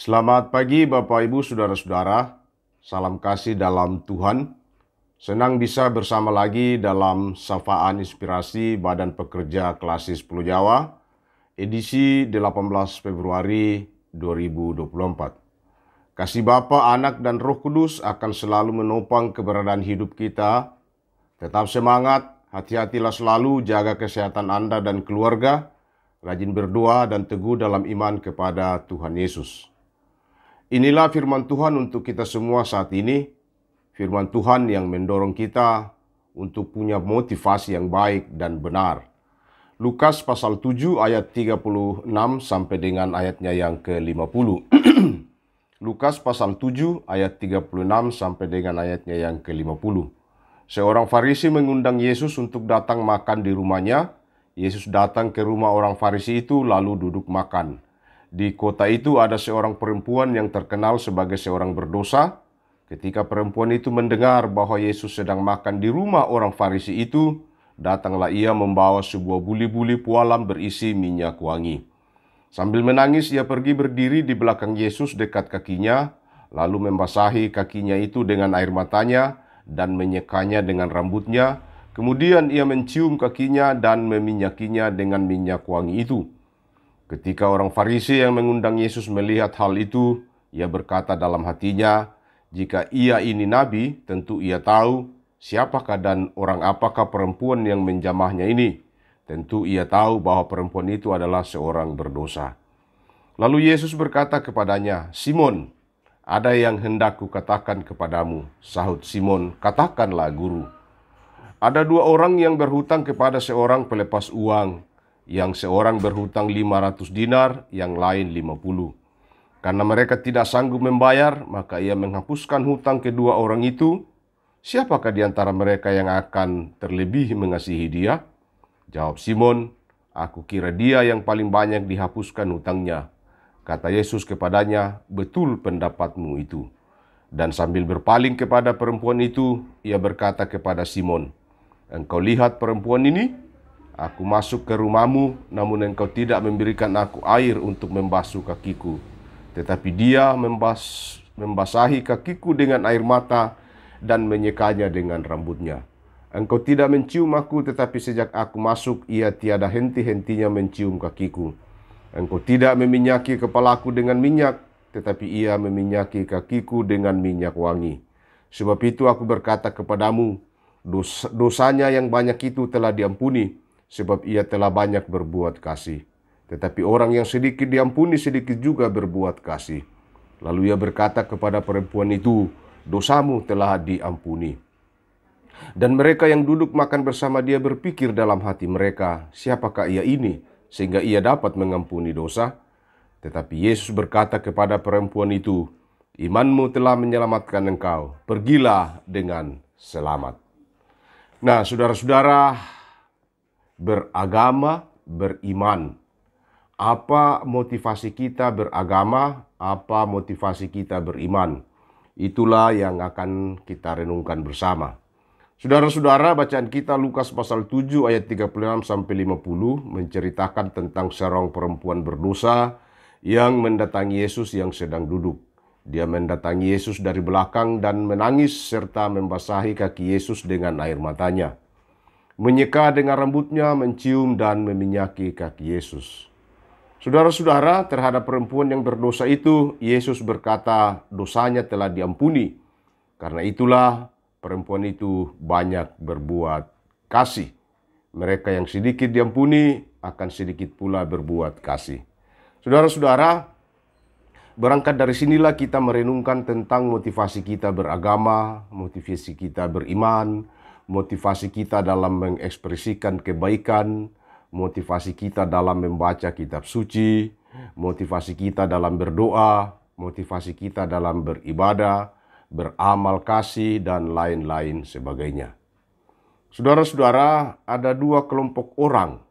Selamat pagi Bapak Ibu Saudara-saudara, salam kasih dalam Tuhan. Senang bisa bersama lagi dalam Sapaan Inspirasi Badan Pekerja Klasis Pulau Jawa, edisi 18 Februari 2024. Kasih Bapa, Anak, dan Roh Kudus akan selalu menopang keberadaan hidup kita. Tetap semangat, hati-hatilah selalu, jaga kesehatan Anda dan keluarga, rajin berdoa dan teguh dalam iman kepada Tuhan Yesus. Inilah firman Tuhan untuk kita semua saat ini, firman Tuhan yang mendorong kita untuk punya motivasi yang baik dan benar. Lukas pasal 7 ayat 36 sampai dengan ayatnya yang ke-50. Lukas pasal 7 ayat 36 sampai dengan ayatnya yang ke-50. Seorang Farisi mengundang Yesus untuk datang makan di rumahnya. Yesus datang ke rumah orang Farisi itu lalu duduk makan. Di kota itu ada seorang perempuan yang terkenal sebagai seorang berdosa. Ketika perempuan itu mendengar bahwa Yesus sedang makan di rumah orang Farisi itu, datanglah ia membawa sebuah buli-buli pualam berisi minyak wangi. Sambil menangis ia pergi berdiri di belakang Yesus dekat kakinya, lalu membasahi kakinya itu dengan air matanya dan menyekanya dengan rambutnya. Kemudian ia mencium kakinya dan meminyakinya dengan minyak wangi itu. Ketika orang Farisi yang mengundang Yesus melihat hal itu, ia berkata dalam hatinya, jika ia ini nabi, tentu ia tahu siapakah dan orang apakah perempuan yang menjamahnya ini. Tentu ia tahu bahwa perempuan itu adalah seorang berdosa. Lalu Yesus berkata kepadanya, Simon, ada yang hendak kukatakan kepadamu. Sahut Simon, katakanlah guru. Ada dua orang yang berhutang kepada seorang pelepas uang. Yang seorang berhutang 500 dinar, yang lain 50. Karena mereka tidak sanggup membayar, maka ia menghapuskan hutang kedua orang itu. Siapakah di antara mereka yang akan terlebih mengasihi dia? Jawab Simon, aku kira dia yang paling banyak dihapuskan hutangnya. Kata Yesus kepadanya, betul pendapatmu itu. Dan sambil berpaling kepada perempuan itu, ia berkata kepada Simon, engkau lihat perempuan ini? Aku masuk ke rumahmu, namun engkau tidak memberikan aku air untuk membasuh kakiku. Tetapi dia membasahi kakiku dengan air mata dan menyekanya dengan rambutnya. Engkau tidak mencium aku, tetapi sejak aku masuk, ia tiada henti-hentinya mencium kakiku. Engkau tidak meminyaki kepalaku dengan minyak, tetapi ia meminyaki kakiku dengan minyak wangi. Sebab itu aku berkata kepadamu, dosanya yang banyak itu telah diampuni, sebab ia telah banyak berbuat kasih. Tetapi orang yang sedikit diampuni, sedikit juga berbuat kasih. Lalu ia berkata kepada perempuan itu, dosamu telah diampuni. Dan mereka yang duduk makan bersama dia berpikir dalam hati mereka, siapakah ia ini, sehingga ia dapat mengampuni dosa? Tetapi Yesus berkata kepada perempuan itu, imanmu telah menyelamatkan engkau, pergilah dengan selamat. Nah, saudara-saudara, beragama, beriman. Apa motivasi kita beragama? Apa motivasi kita beriman? Itulah yang akan kita renungkan bersama. Saudara-saudara, bacaan kita Lukas pasal 7 ayat 36 sampai 50 menceritakan tentang seorang perempuan berdosa yang mendatangi Yesus yang sedang duduk. Dia mendatangi Yesus dari belakang dan menangis serta membasahi kaki Yesus dengan air matanya. Menyeka dengan rambutnya, mencium dan meminyaki kaki Yesus. Saudara-saudara, terhadap perempuan yang berdosa itu, Yesus berkata dosanya telah diampuni. Karena itulah perempuan itu banyak berbuat kasih. Mereka yang sedikit diampuni akan sedikit pula berbuat kasih. Saudara-saudara, berangkat dari sinilah kita merenungkan tentang motivasi kita beragama, motivasi kita beriman, motivasi kita dalam mengekspresikan kebaikan, motivasi kita dalam membaca kitab suci, motivasi kita dalam berdoa, motivasi kita dalam beribadah, beramal kasih, dan lain-lain sebagainya. Saudara-saudara, ada dua kelompok orang,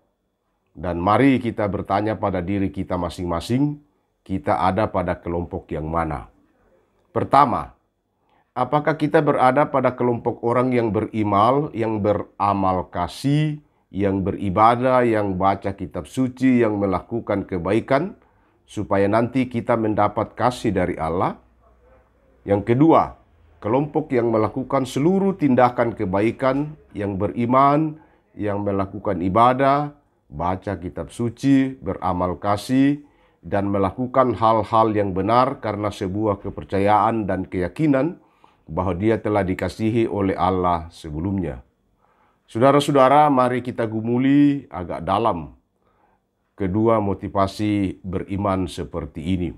dan mari kita bertanya pada diri kita masing-masing, kita ada pada kelompok yang mana? Pertama, apakah kita berada pada kelompok orang yang beriman, yang beramal kasih, yang beribadah, yang baca kitab suci, yang melakukan kebaikan? supaya nanti kita mendapat kasih dari Allah. Yang kedua, kelompok yang melakukan seluruh tindakan kebaikan, yang beriman, yang melakukan ibadah, baca kitab suci, beramal kasih, dan melakukan hal-hal yang benar karena sebuah kepercayaan dan keyakinan bahwa dia telah dikasihi oleh Allah sebelumnya. Saudara-saudara, mari kita gumuli agak dalam kedua motivasi beriman seperti ini.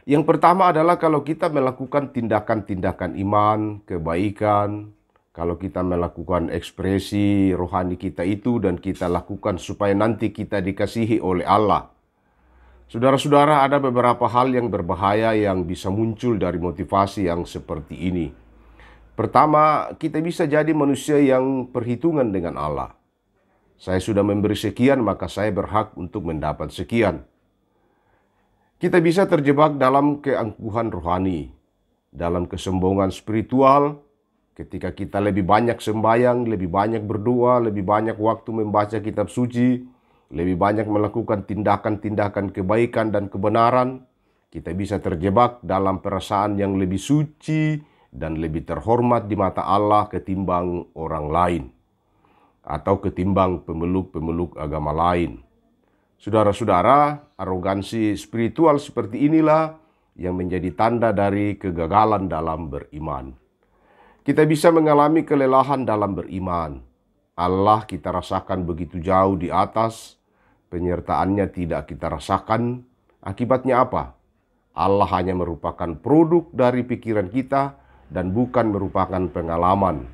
Yang pertama adalah kalau kita melakukan tindakan-tindakan iman, kebaikan, kalau kita melakukan ekspresi rohani kita itu dan kita lakukan supaya nanti kita dikasihi oleh Allah. Saudara-saudara, ada beberapa hal yang berbahaya yang bisa muncul dari motivasi yang seperti ini. Pertama, kita bisa jadi manusia yang perhitungan dengan Allah. Saya sudah memberi sekian, maka saya berhak untuk mendapat sekian. Kita bisa terjebak dalam keangkuhan rohani, dalam kesombongan spiritual, ketika kita lebih banyak sembahyang, lebih banyak berdoa, lebih banyak waktu membaca kitab suci, lebih banyak melakukan tindakan-tindakan kebaikan dan kebenaran, kita bisa terjebak dalam perasaan yang lebih suci dan lebih terhormat di mata Allah ketimbang orang lain, atau ketimbang pemeluk-pemeluk agama lain. Saudara-saudara, arogansi spiritual seperti inilah yang menjadi tanda dari kegagalan dalam beriman. Kita bisa mengalami kelelahan dalam beriman. Allah kita rasakan begitu jauh di atas, penyertaannya tidak kita rasakan. Akibatnya apa? Allah hanya merupakan produk dari pikiran kita dan bukan merupakan pengalaman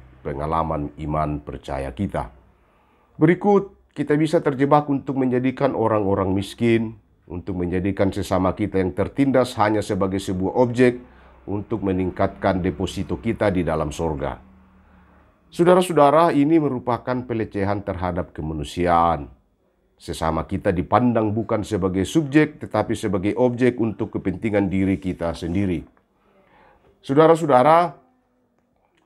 iman percaya kita. Berikut, kita bisa terjebak untuk menjadikan orang-orang miskin, untuk menjadikan sesama kita yang tertindas hanya sebagai sebuah objek untuk meningkatkan deposito kita di dalam sorga. Saudara-saudara, ini merupakan pelecehan terhadap kemanusiaan. Sesama kita dipandang bukan sebagai subjek, tetapi sebagai objek untuk kepentingan diri kita sendiri. Saudara-saudara,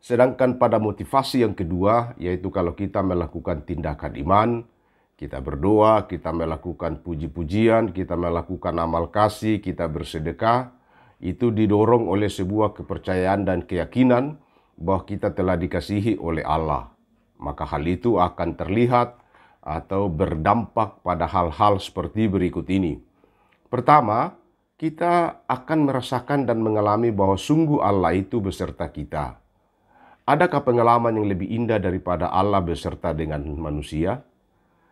sedangkan pada motivasi yang kedua, yaitu kalau kita melakukan tindakan iman, kita berdoa, kita melakukan puji-pujian, kita melakukan amal kasih, kita bersedekah, itu didorong oleh sebuah kepercayaan dan keyakinan bahwa kita telah dikasihi oleh Allah. Maka hal itu akan terlihat atau berdampak pada hal-hal seperti berikut ini. Pertama, kita akan merasakan dan mengalami bahwa sungguh Allah itu beserta kita. Adakah pengalaman yang lebih indah daripada Allah beserta dengan manusia?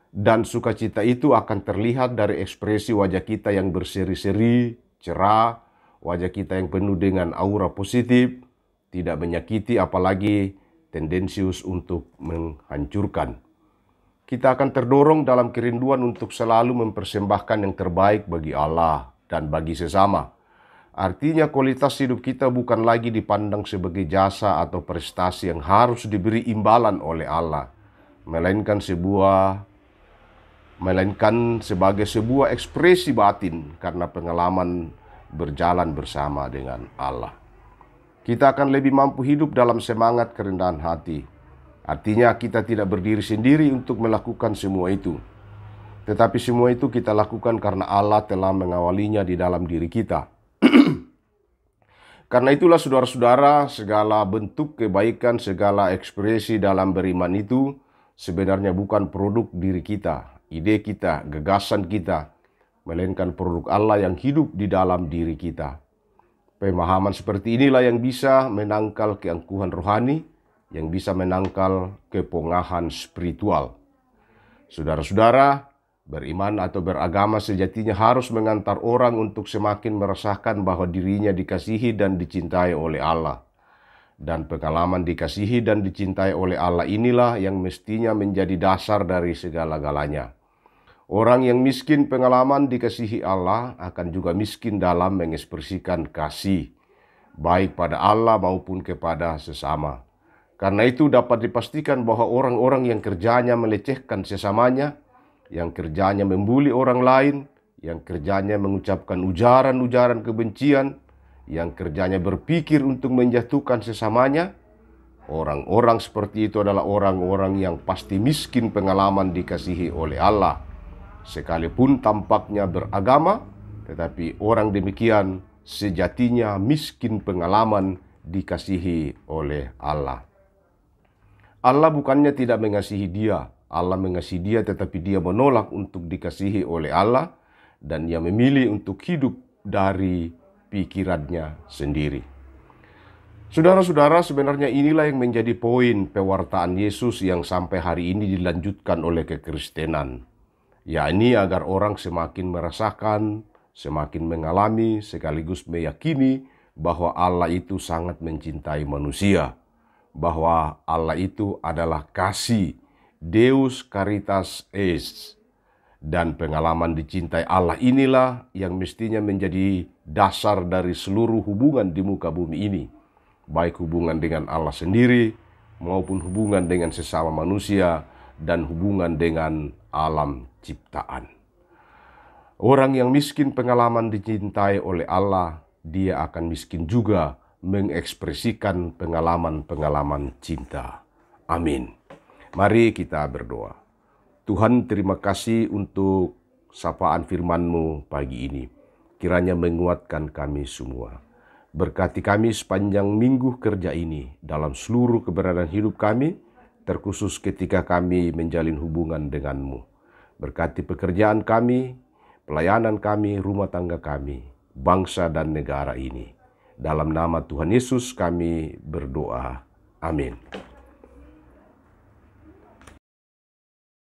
Dan sukacita itu akan terlihat dari ekspresi wajah kita yang berseri-seri, cerah, wajah kita yang penuh dengan aura positif, tidak menyakiti apalagi tendensius untuk menghancurkan. Kita akan terdorong dalam kerinduan untuk selalu mempersembahkan yang terbaik bagi Allah dan bagi sesama. Artinya kualitas hidup kita bukan lagi dipandang sebagai jasa atau prestasi yang harus diberi imbalan oleh Allah, melainkan sebagai sebuah ekspresi batin karena pengalaman berjalan bersama dengan Allah. Kita akan lebih mampu hidup dalam semangat kerendahan hati. Artinya kita tidak berdiri sendiri untuk melakukan semua itu. Tetapi semua itu kita lakukan karena Allah telah mengawalinya di dalam diri kita. Karena itulah saudara-saudara, segala bentuk kebaikan, segala ekspresi dalam beriman itu sebenarnya bukan produk diri kita, ide kita, gagasan kita, melainkan produk Allah yang hidup di dalam diri kita. Pemahaman seperti inilah yang bisa menangkal keangkuhan rohani, yang bisa menangkal kepongahan spiritual. Saudara-saudara, beriman atau beragama sejatinya harus mengantar orang untuk semakin merasakan bahwa dirinya dikasihi dan dicintai oleh Allah. Dan pengalaman dikasihi dan dicintai oleh Allah inilah yang mestinya menjadi dasar dari segala-galanya. Orang yang miskin pengalaman dikasihi Allah akan juga miskin dalam mengekspresikan kasih, baik pada Allah maupun kepada sesama. Karena itu dapat dipastikan bahwa orang-orang yang kerjanya melecehkan sesamanya, yang kerjanya membuli orang lain, yang kerjanya mengucapkan ujaran-ujaran kebencian, yang kerjanya berpikir untuk menjatuhkan sesamanya, orang-orang seperti itu adalah orang-orang yang pasti miskin pengalaman dikasihi oleh Allah. Sekalipun tampaknya beragama, tetapi orang demikian sejatinya miskin pengalaman dikasihi oleh Allah. Allah bukannya tidak mengasihi dia. Allah mengasihi dia, tetapi dia menolak untuk dikasihi oleh Allah. Dan ia memilih untuk hidup dari pikirannya sendiri. Saudara-saudara, sebenarnya inilah yang menjadi poin pewartaan Yesus yang sampai hari ini dilanjutkan oleh kekristenan. Yakni agar orang semakin merasakan, semakin mengalami, sekaligus meyakini bahwa Allah itu sangat mencintai manusia. Bahwa Allah itu adalah kasih, Deus Caritas Est. Dan pengalaman dicintai Allah inilah yang mestinya menjadi dasar dari seluruh hubungan di muka bumi ini. Baik hubungan dengan Allah sendiri, maupun hubungan dengan sesama manusia, dan hubungan dengan alam ciptaan. Orang yang miskin pengalaman dicintai oleh Allah, dia akan miskin juga mengekspresikan pengalaman-pengalaman cinta. Amin. Mari kita berdoa. Tuhan, terima kasih untuk sapaan firman-Mu pagi ini. Kiranya menguatkan kami semua. Berkati kami sepanjang minggu kerja ini dalam seluruh keberadaan hidup kami, terkhusus ketika kami menjalin hubungan denganmu. Berkati pekerjaan kami, pelayanan kami, rumah tangga kami, bangsa dan negara ini. Dalam nama Tuhan Yesus kami berdoa. Amin.